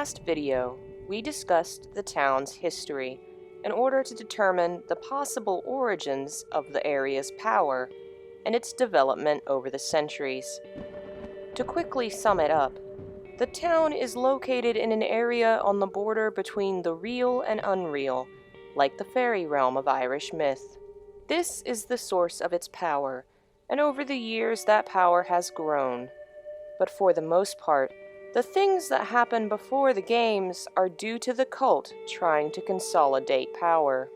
last video, we discussed the town's history in order to determine the possible origins of the area's power and its development over the centuries. To quickly sum it up, the town is located in an area on the border between the real and unreal, like the fairy realm of Irish myth. This is the source of its power, and over the years that power has grown. But for the most part, the things that happen before the games are due to the cult trying to consolidate power.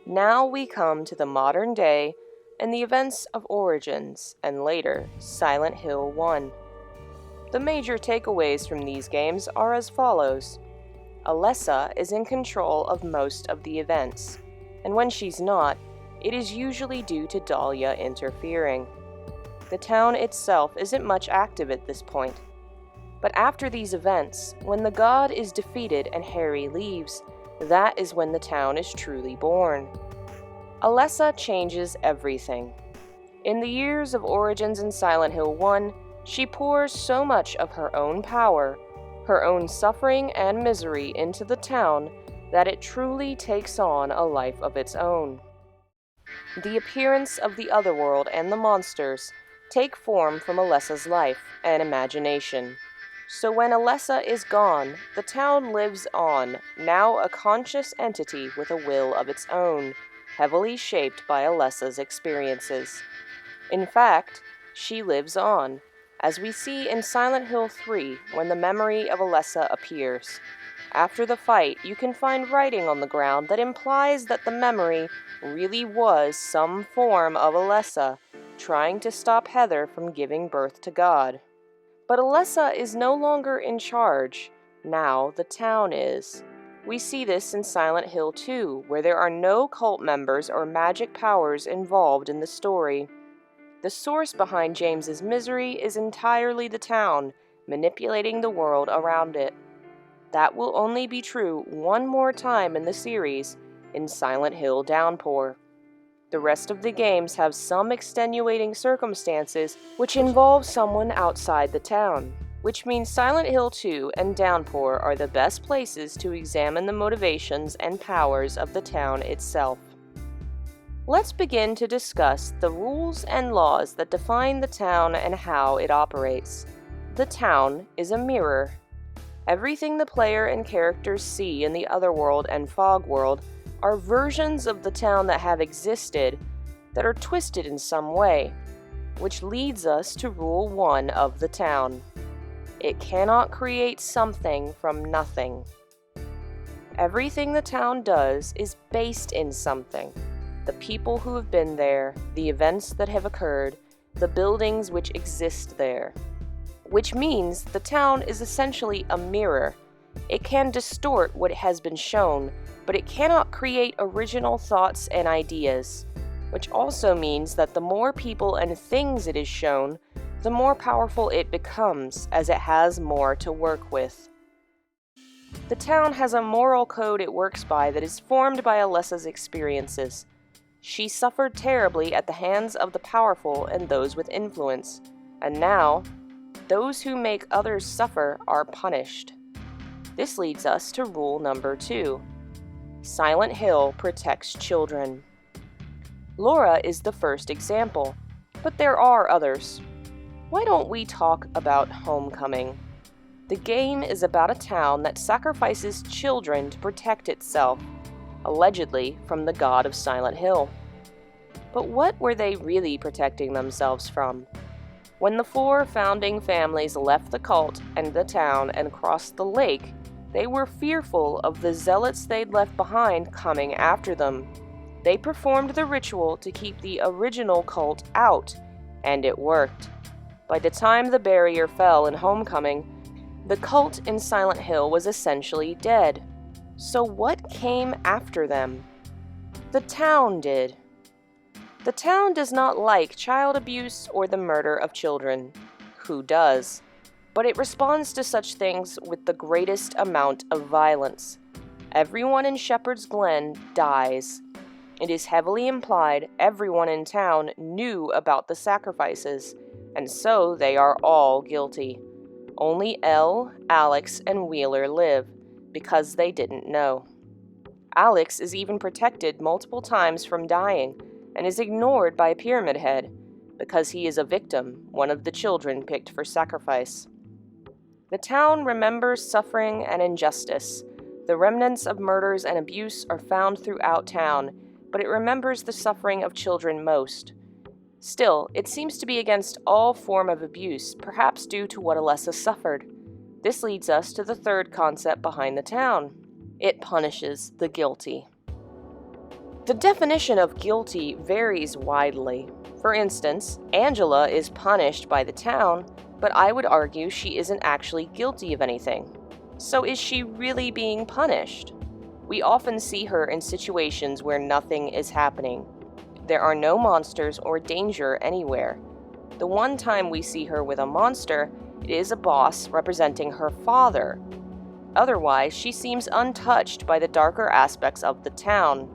Now we come to the modern day and the events of Origins, and later, Silent Hill 1. The major takeaways from these games are as follows. Alessa is in control of most of the events, and when she's not, it is usually due to Dahlia interfering. The town itself isn't much active at this point. But after these events, when the god is defeated and Harry leaves, that is when the town is truly born. Alessa changes everything. In the years of Origins and Silent Hill 1, she pours so much of her own power, her own suffering and misery into the town that it truly takes on a life of its own. The appearance of the otherworld and the monsters take form from Alessa's life and imagination. So when Alessa is gone, the town lives on, now a conscious entity with a will of its own, heavily shaped by Alessa's experiences. In fact, she lives on, as we see in Silent Hill 3 when the memory of Alessa appears. After the fight, you can find writing on the ground that implies that the memory really was some form of Alessa, trying to stop Heather from giving birth to God. But Alessa is no longer in charge. Now the town is. We see this in Silent Hill 2, where there are no cult members or magic powers involved in the story. The source behind James's misery is entirely the town, manipulating the world around it. That will only be true one more time in the series, in Silent Hill Downpour. The rest of the games have some extenuating circumstances which involve someone outside the town, which means Silent Hill 2 and Downpour are the best places to examine the motivations and powers of the town itself. Let's begin to discuss the rules and laws that define the town and how it operates. The town is a mirror. Everything the player and characters see in the Otherworld and Fog World are versions of the town that have existed that are twisted in some way, which leads us to Rule 1 of the town. It cannot create something from nothing. Everything the town does is based in something. The people who have been there, the events that have occurred, the buildings which exist there. Which means the town is essentially a mirror. It can distort what has been shown, but it cannot create original thoughts and ideas. Which also means that the more people and things it is shown, the more powerful it becomes, as it has more to work with. The town has a moral code it works by that is formed by Alessa's experiences. She suffered terribly at the hands of the powerful and those with influence, and now, those who make others suffer are punished. This leads us to rule number 2. Silent Hill protects children. Laura is the first example, but there are others. Why don't we talk about Homecoming? The game is about a town that sacrifices children to protect itself, allegedly from the god of Silent Hill. But what were they really protecting themselves from? When the 4 founding families left the cult and the town and crossed the lake, they were fearful of the zealots they'd left behind coming after them. They performed the ritual to keep the original cult out, and it worked. By the time the barrier fell in Homecoming, the cult in Silent Hill was essentially dead. So what came after them? The town did. The town does not like child abuse or the murder of children. Who does? But it responds to such things with the greatest amount of violence. Everyone in Shepherd's Glen dies. It is heavily implied everyone in town knew about the sacrifices, and so they are all guilty. Only Elle, Alex, and Wheeler live because they didn't know. Alex is even protected multiple times from dying and is ignored by Pyramid Head because he is a victim, one of the children picked for sacrifice. The town remembers suffering and injustice. The remnants of murders and abuse are found throughout town, but it remembers the suffering of children most. Still, it seems to be against all form of abuse, perhaps due to what Alessa suffered. This leads us to the third concept behind the town. It punishes the guilty. The definition of guilty varies widely. For instance, Angela is punished by the town, but I would argue she isn't actually guilty of anything. So is she really being punished? We often see her in situations where nothing is happening. There are no monsters or danger anywhere. The one time we see her with a monster, it is a boss representing her father. Otherwise, she seems untouched by the darker aspects of the town.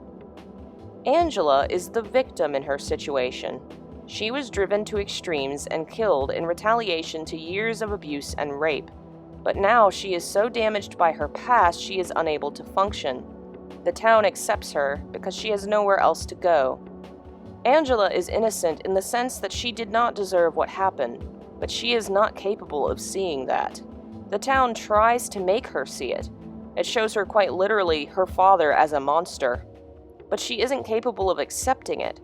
Angela is the victim in her situation. She was driven to extremes and killed in retaliation to years of abuse and rape. But now she is so damaged by her past she is unable to function. The town accepts her because she has nowhere else to go. Angela is innocent in the sense that she did not deserve what happened, but she is not capable of seeing that. The town tries to make her see it. It shows her quite literally her father as a monster. But she isn't capable of accepting it.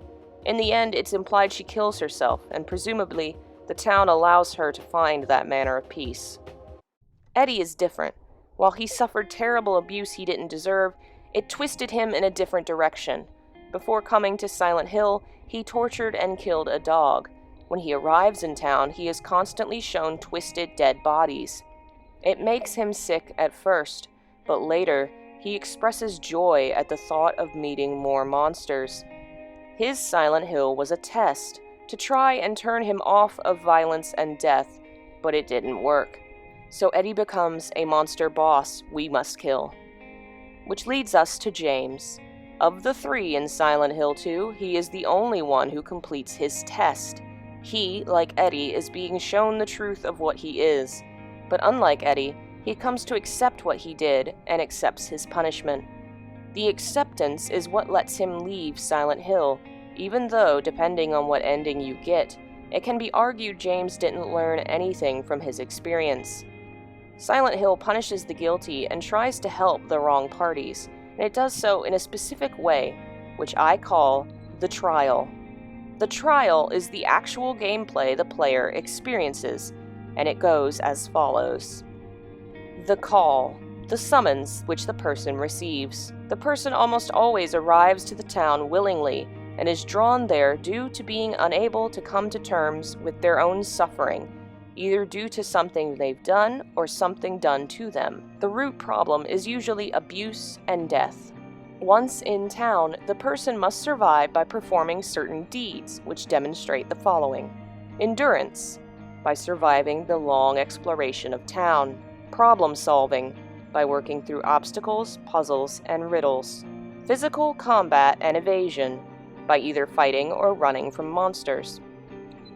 In the end, it's implied she kills herself, and presumably, the town allows her to find that manner of peace. Eddie is different. While he suffered terrible abuse he didn't deserve, it twisted him in a different direction. Before coming to Silent Hill, he tortured and killed a dog. When he arrives in town, he is constantly shown twisted, dead bodies. It makes him sick at first, but later, he expresses joy at the thought of meeting more monsters. His Silent Hill was a test to try and turn him off of violence and death, but it didn't work. So Eddie becomes a monster boss we must kill. Which leads us to James. Of the three in Silent Hill 2, he is the only one who completes his test. He, like Eddie, is being shown the truth of what he is. But unlike Eddie, he comes to accept what he did and accepts his punishment. The acceptance is what lets him leave Silent Hill, even though, depending on what ending you get, it can be argued James didn't learn anything from his experience. Silent Hill punishes the guilty and tries to help the wrong parties, and it does so in a specific way, which I call the trial. The trial is the actual gameplay the player experiences, and it goes as follows. The call, the summons which the person receives. The person almost always arrives to the town willingly and is drawn there due to being unable to come to terms with their own suffering, either due to something they've done or something done to them. The root problem is usually abuse and death. Once in town, the person must survive by performing certain deeds, which demonstrate the following. Endurance, by surviving the long exploration of town. Problem solving, by working through obstacles, puzzles, and riddles. Physical combat and evasion, by either fighting or running from monsters.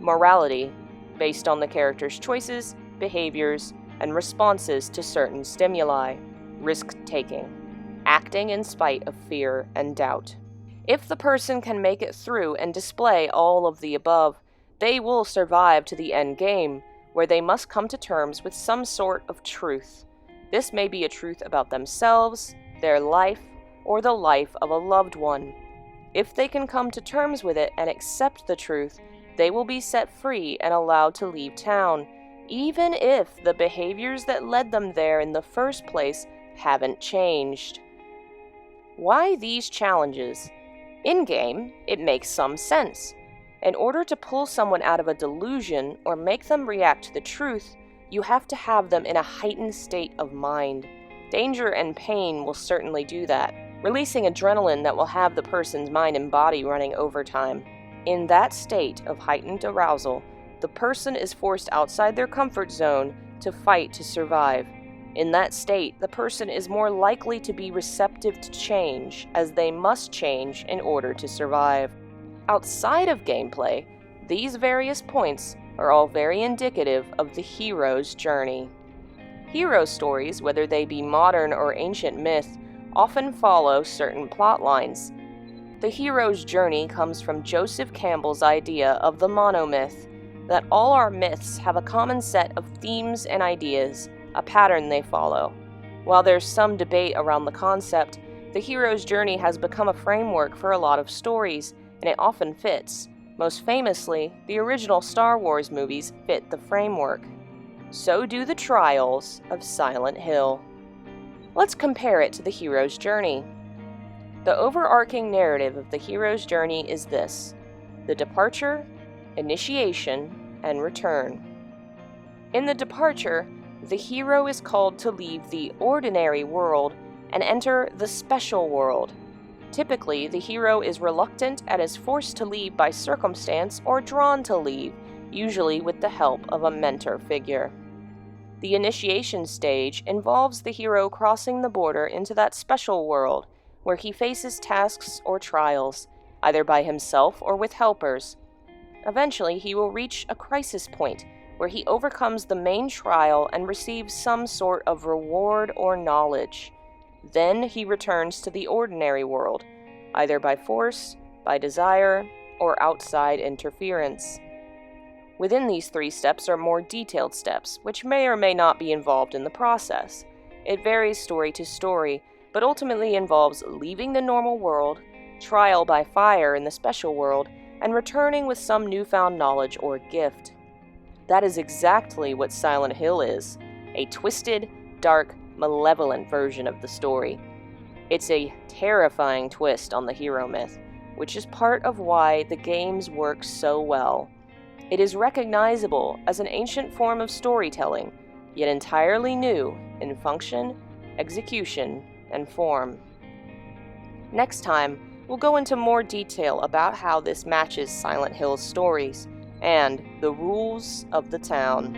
Morality, based on the character's choices, behaviors, and responses to certain stimuli. Risk-taking, acting in spite of fear and doubt. If the person can make it through and display all of the above, they will survive to the end game, where they must come to terms with some sort of truth. This may be a truth about themselves, their life, or the life of a loved one. If they can come to terms with it and accept the truth, they will be set free and allowed to leave town, even if the behaviors that led them there in the first place haven't changed. Why these challenges? In-game, it makes some sense. In order to pull someone out of a delusion or make them react to the truth, you have to have them in a heightened state of mind. Danger and pain will certainly do that, releasing adrenaline that will have the person's mind and body running overtime. In that state of heightened arousal, the person is forced outside their comfort zone to fight to survive. In that state, the person is more likely to be receptive to change, as they must change in order to survive. Outside of gameplay, these various points are all very indicative of the hero's journey. Hero stories, whether they be modern or ancient myth, often follow certain plot lines. The hero's journey comes from Joseph Campbell's idea of the monomyth, that all our myths have a common set of themes and ideas, a pattern they follow. While there's some debate around the concept, the hero's journey has become a framework for a lot of stories, and it often fits. Most famously, the original Star Wars movies fit the framework. So do the trials of Silent Hill. Let's compare it to the hero's journey. The overarching narrative of the hero's journey is this: the departure, initiation, and return. In the departure, the hero is called to leave the ordinary world and enter the special world. Typically, the hero is reluctant and is forced to leave by circumstance or drawn to leave, usually with the help of a mentor figure. The initiation stage involves the hero crossing the border into that special world, where he faces tasks or trials, either by himself or with helpers. Eventually, he will reach a crisis point, where he overcomes the main trial and receives some sort of reward or knowledge. Then he returns to the ordinary world, either by force, by desire, or outside interference. Within these 3 steps are more detailed steps, which may or may not be involved in the process. It varies story to story, but ultimately involves leaving the normal world, trial by fire in the special world, and returning with some newfound knowledge or gift. That is exactly what Silent Hill is, a twisted, dark, malevolent version of the story. It's a terrifying twist on the hero myth, which is part of why the games work so well. It is recognizable as an ancient form of storytelling, yet entirely new in function, execution, and form. Next time, we'll go into more detail about how this matches Silent Hill's stories and the rules of the town.